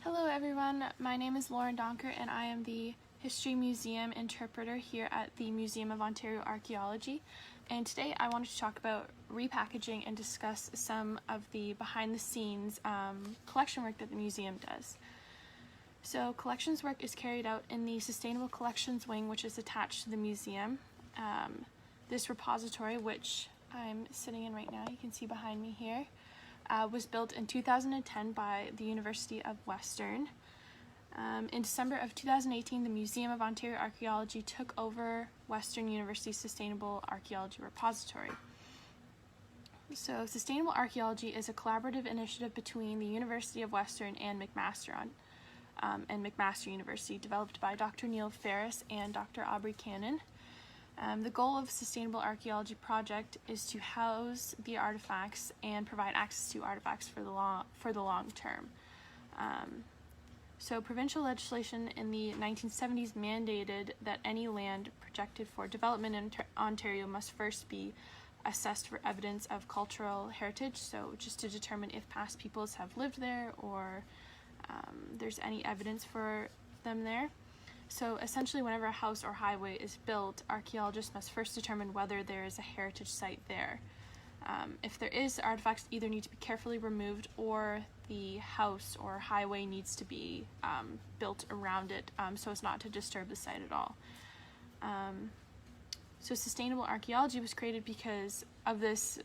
Hello everyone, my name is Lauren Donker and I am the History Museum interpreter here at the Museum of Ontario Archaeology, and today I wanted to talk about repackaging and discuss some of the behind the scenes collection work that the museum does. So collections work is carried out in the Sustainable Collections Wing, which is attached to the museum. This repository, which I'm sitting in right now, you can see behind me here, was built in 2010 by the University of Western. In December of 2018, the Museum of Ontario Archaeology took over Western University's Sustainable Archaeology Repository. So Sustainable Archaeology is a collaborative initiative between the University of Western and McMaster University, developed by Dr. Neil Ferris and Dr. Aubrey Cannon. The goal of Sustainable Archaeology Project is to house the artifacts and provide access to artifacts for the long term. So provincial legislation in the 1970s mandated that any land projected for development in Ontario must first be assessed for evidence of cultural heritage, so just to determine if past peoples have lived there or there's any evidence for them there. So essentially, whenever a house or highway is built, archaeologists must first determine whether there is a heritage site there. If there is, artifacts either need to be carefully removed or the house or highway needs to be built around it so as not to disturb the site at all. So Sustainable Archaeology was created because of this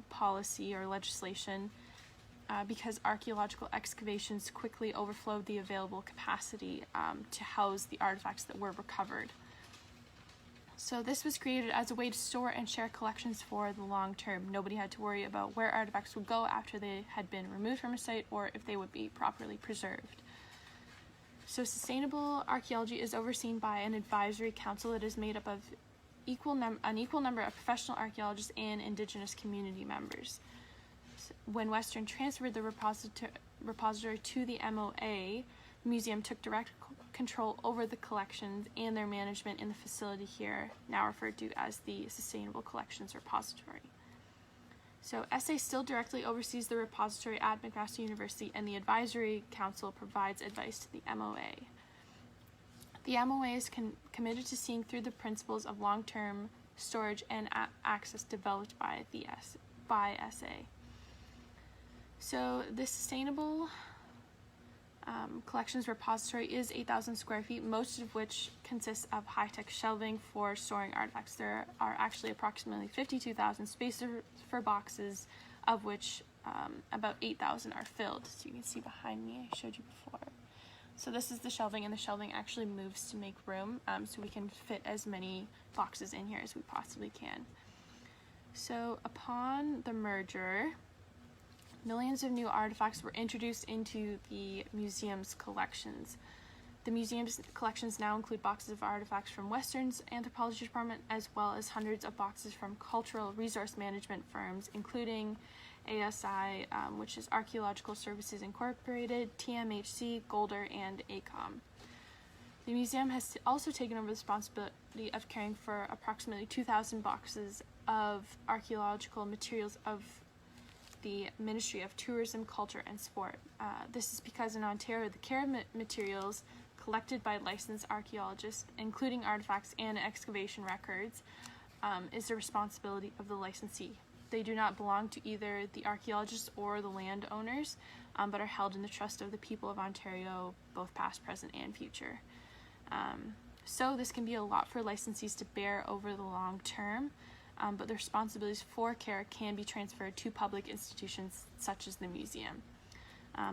policy or legislation, because archaeological excavations quickly overflowed the available capacity to house the artifacts that were recovered. So this was created as a way to store and share collections for the long term. Nobody had to worry about where artifacts would go after they had been removed from a site or if they would be properly preserved. So Sustainable Archaeology is overseen by an advisory council that is made up of an equal number of professional archaeologists and Indigenous community members. When Western transferred the repository to the MOA, the museum took direct control over the collections and their management in the facility here, now referred to as the Sustainable Collections Repository. So SA still directly oversees the repository at McMaster University, and the Advisory Council provides advice to the MOA. The MOA is committed to seeing through the principles of long-term storage and access developed by SA. So the Sustainable Collections Repository is 8,000 square feet, most of which consists of high-tech shelving for storing artifacts. There are actually approximately 52,000 spaces for boxes, of which about 8,000 are filled. So you can see behind me, I showed you before. So this is the shelving, and the shelving actually moves to make room, so we can fit as many boxes in here as we possibly can. So upon the merger, millions of new artifacts were introduced into the museum's collections. The museum's collections now include boxes of artifacts from Western's anthropology department, as well as hundreds of boxes from cultural resource management firms, including ASI, which is Archaeological Services Incorporated, TMHC, Golder, and ACOM. The museum has also taken over the responsibility of caring for approximately 2,000 boxes of archaeological materials of the Ministry of Tourism, Culture, and Sport. This is because in Ontario, the care of materials collected by licensed archaeologists, including artifacts and excavation records, is the responsibility of the licensee. They do not belong to either the archaeologists or the landowners, but are held in the trust of the people of Ontario, both past, present, and future. So this can be a lot for licensees to bear over the long term, but the responsibilities for care can be transferred to public institutions such as the museum.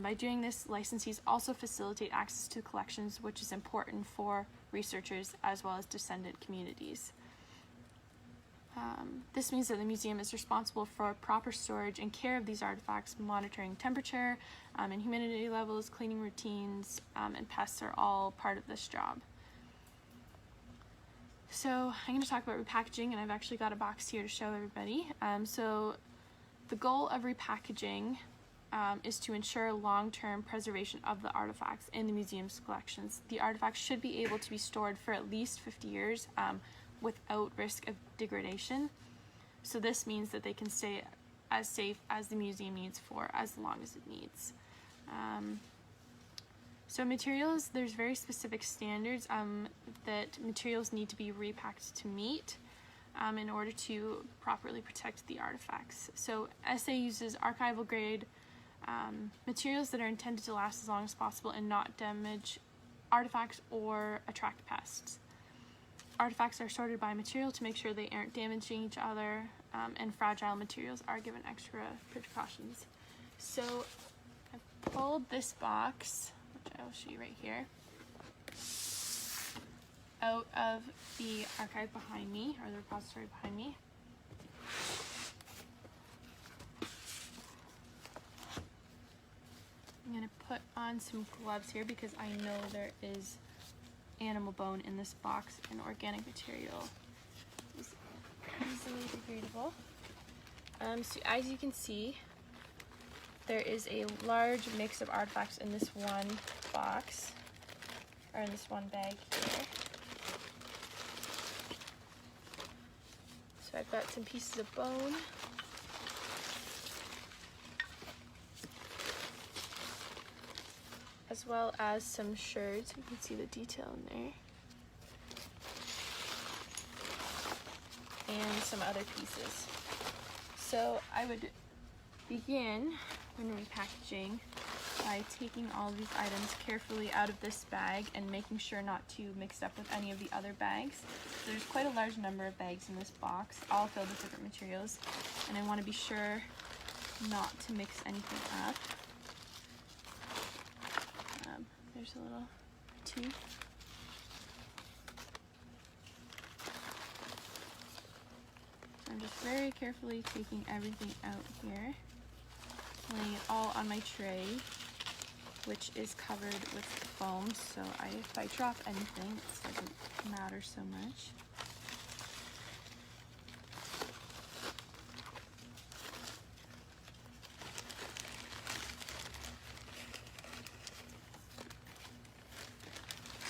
By doing this, licensees also facilitate access to collections, which is important for researchers as well as descendant communities. This means that the museum is responsible for proper storage and care of these artifacts, monitoring temperature and humidity levels, cleaning routines, and pests are all part of this job. So I'm going to talk about repackaging, and I've actually got a box here to show everybody. So the goal of repackaging is to ensure long-term preservation of the artifacts in the museum's collections. The artifacts should be able to be stored for at least 50 years without risk of degradation. So this means that they can stay as safe as the museum needs for as long as it needs. So materials, there's very specific standards that materials need to be repacked to meet in order to properly protect the artifacts. So SA uses archival grade materials that are intended to last as long as possible and not damage artifacts or attract pests. Artifacts are sorted by material to make sure they aren't damaging each other, and fragile materials are given extra precautions. So I've pulled this box, which I will show you right here, out of the archive behind me, or the repository behind me. I'm going to put on some gloves here because I know there is animal bone in this box, and organic material is easily degradable. So as you can see, there is a large mix of artifacts in this one box, or in this one bag here. So I've got some pieces of bone, as well as some sherds. You can see the detail in there. And some other pieces. So I would begin when repackaging by taking all of these items carefully out of this bag and making sure not to mix up with any of the other bags. So there's quite a large number of bags in this box, all filled with different materials, and I want to be sure not to mix anything up. There's a little tooth. So I'm just very carefully taking everything out here, laying it all on my tray, which is covered with foam, so if I drop anything, it doesn't matter so much.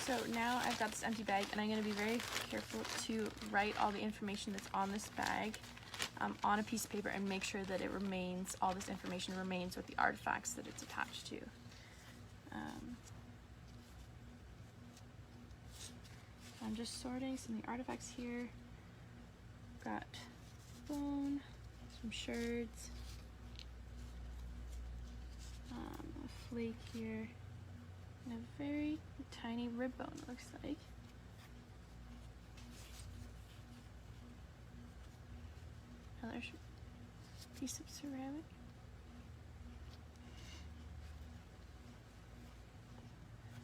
So now I've got this empty bag, and I'm going to be very careful to write all the information that's on this bag on a piece of paper and make sure that it remains, all this information remains with the artifacts that it's attached to. I'm just sorting some of the artifacts here. Got bone, some sherds, a flake here, and a very tiny rib bone, it looks like. Another piece of ceramic.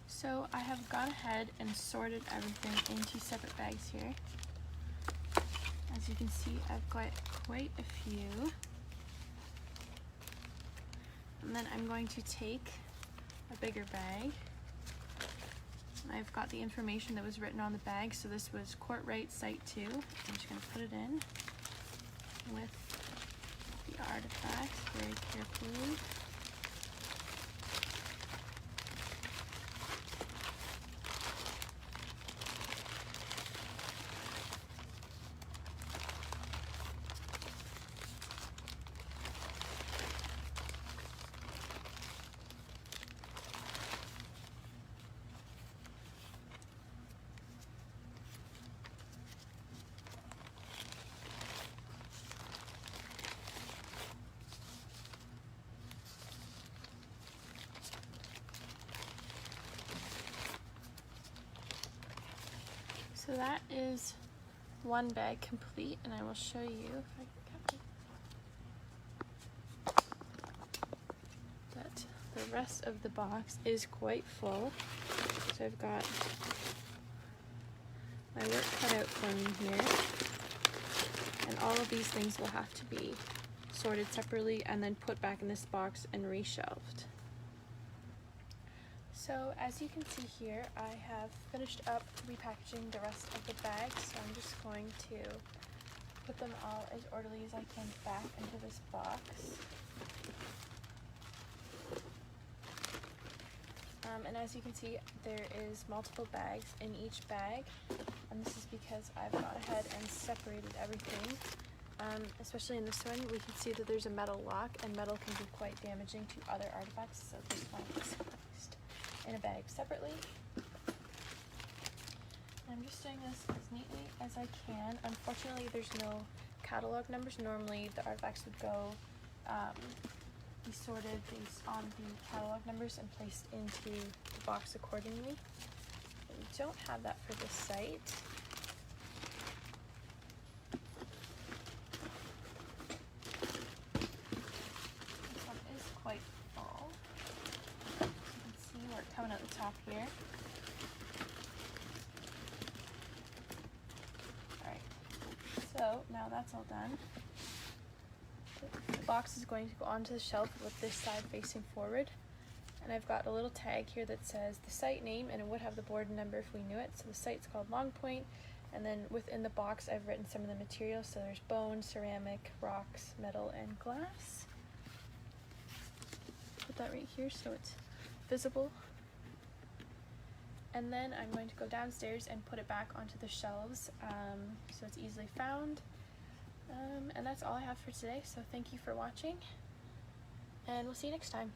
So I have gone ahead and sorted everything into separate bags here. As you can see, I've got quite a few. And then I'm going to take a bigger bag. I've got the information that was written on the bag. So this was Courtright Site 2. I'm just going to put it in with the artifacts very carefully. So that is one bag complete, and I will show you if I can capture that the rest of the box is quite full. So I've got my work cut out for me here, and all of these things will have to be sorted separately and then put back in this box and reshelved. So as you can see here, I have finished up repackaging the rest of the bags, so I'm just going to put them all as orderly as I can back into this box. And as you can see, there is multiple bags in each bag, and this is because I've gone ahead and separated everything. Especially in this one, we can see that there's a metal lock, and metal can be quite damaging to other artifacts, so this one is placed in a bag separately. I'm just doing this as neatly as I can. Unfortunately, there's no catalog numbers. Normally the artifacts would go be sorted based on the catalog numbers and placed into the box accordingly. But we don't have that for this site. This one is quite full. As you can see, we're coming out the top here. Alright, so now that's all done. The box is going to go onto the shelf with this side facing forward, and I've got a little tag here that says the site name, and it would have the board number if we knew it. So the site's called Long Point, and then within the box I've written some of the materials. So there's bone, ceramic, rocks, metal, and glass. Put that right here so it's visible. And then I'm going to go downstairs and put it back onto the shelves so it's easily found. And that's all I have for today, so thank you for watching, and we'll see you next time.